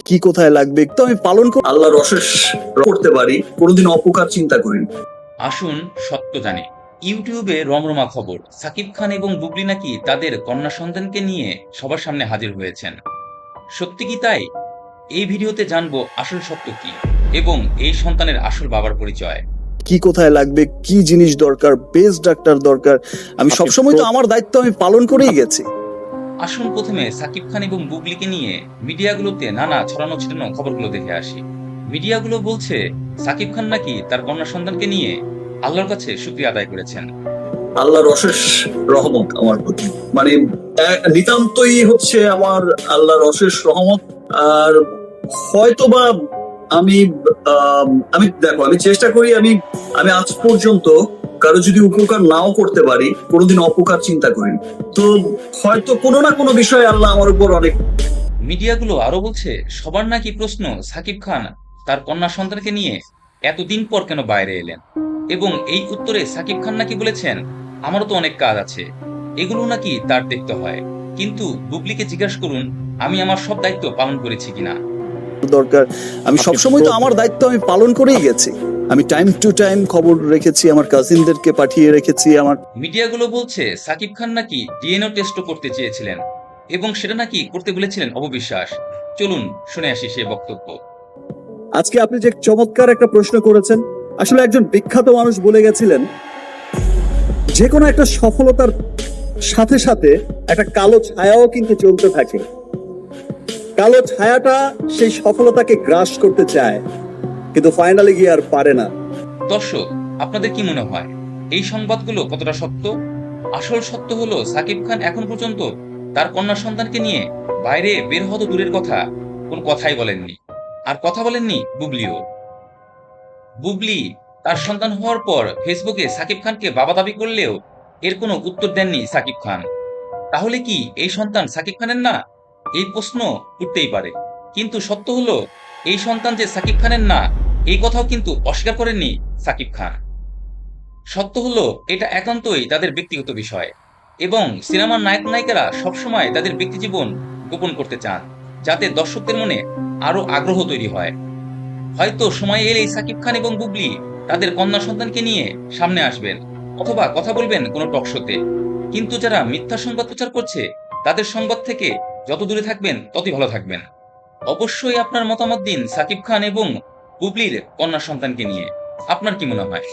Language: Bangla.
কি কোথায় লাগবে তো আমি পালন আল্লাহর অশেষ করতে পারি, কোনোদিন অপকার চিন্তা করি। আসুন সত্য জানি। ইউটিউবে রমরমা খবর, সাকিব খান এবং বুবলি নাকি তাদের কন্যা সন্তানকে নিয়ে সবার সামনে হাজির হয়েছেন। সত্যি কি তাই? এই ভিডিওতে জানবো আসল সত্য কি এবং এই সন্তানের আসল বাবার পরিচয়। কি কোথায় লাগবে, কি জিনিস দরকার, বেস্ট ডাক্তার দরকার, আমি সবসময় তো আমার দায়িত্ব আমি পালন করেই গেছি। আসুন প্রথমে সাকিব খান এবং বুবলিকে নিয়ে মিডিয়াগুলোতে নানা ছড়ানো ছিটানো খবরগুলো দেখে আসি। মিডিয়াগুলো বলছে সাকিব খান নাকি তার কন্যা সন্তানকে নিয়ে আল্লাহর কাছে শুকরিয়া আদায় করেছেন। আল্লাহর অশেষ রহমত আমার প্রতি, মানে নিতান্তই হচ্ছে আমার আল্লাহর অশেষ রহমত। আর হয়তোবা আমি আমি দেখো, আমি চেষ্টা করি, আমি আমি আজ পর্যন্ত কারো যদি উপকার নাও করতে পারি, কোনোদিন অপকার চিন্তা করি। তো হয়তো কোনো না কোনো বিষয়ে আল্লাহ আমার উপর অনেক। মিডিয়াগুলো আরো বলছে সবার নাকি প্রশ্ন সাকিব খান তার কন্যা সন্তানকে নিয়ে এতদিন পর কেন বাইরে এলেন, এবং এই উত্তরে সাকিব খান নাকি বলেছেন আমারও তো অনেক কাজ আছে, এগুলো নাকি তার দেখতে হয়। কিন্তু বুবলিকে জিজ্ঞাসা করুন আমি আমার সব দায়িত্ব পালন করেছি কিনা। দরকার, আমি সবসময় তো আমার দায়িত্ব আমি পালন করেই গেছি। আমি টাইম টু টাইম খবর রেখেছি, আমার কাজিনদেরকে পাঠিয়ে রেখেছি। আমার মিডিয়াগুলো বলছে সাকিব খান নাকি ডিএনএ টেস্টও করতে চেয়েছিলেন এবং সেটা নাকি করতে বলেছিলেন অপবিশ্বাস। চলুন শুনে আসি সে বক্তব্য। আজকে আপনি যে চমৎকার একটা প্রশ্ন করেছেন, আসলে একজন বিখ্যাত মানুষ বলে গেছিলেন, যে কোনো একটা সফলতার সাথে সাথে একটা কালো ছায়াও কিন্তু চলতে থাকে। কালো ছায়াটা সেই সফলতাকে গ্রাস করতে চায়, কিন্তু ফাইনালি গিয়ে আর পারে না। দর্শক, আপনাদের কি মনে হয় এই সংবাদগুলো কতটা সত্য? আসল সত্য হলো সাকিব খান এখন পর্যন্ত তার কন্যা সন্তানকে নিয়ে বাইরে বের হওয়া তো দূরের কথা, কোন কথাই বলেননি। আর কথা বলেননি বুবলিও। বুবলি তার সন্তান হওয়ার পর ফেসবুকে সাকিব খানকে বাবা দাবি করলেও এর কোনো উত্তর দেননি সাকিব খান। তাহলে কি এই সন্তান সাকিব খানের না? এই প্রশ্ন উঠতেই পারে। কিন্তু সত্য হলো এই সন্তান যে সাকিব খানের না, এই কথাও কিন্তু অস্বীকার করেননি সাকিব খান। সত্য হলো এটা একান্তই তাদের ব্যক্তিগত বিষয় এবং সিনেমার নায়ক নায়িকারা সবসময় তাদের ব্যক্তিজীবন গোপন করতে চান, যাতে দর্শকদের মনে আরো আগ্রহ তৈরি হয়। হয়তো সময় এলেই সাকিব খান এবং বুবলি তাদের কন্যা সন্তানকে নিয়ে সামনে আসবেন অথবা কথা বলবেন কোনো টক শোতে। কিন্তু যারা মিথ্যা সংবাদ প্রচার করছে তাদের সংবাদ থেকে যত দূরে থাকবেন ততই ভালো থাকবেন। অবশ্যই আপনার মতামত দিন সাকিব খান এবং বুবলির কন্যা সন্তানকে নিয়ে। আপনার কি মনে হয়?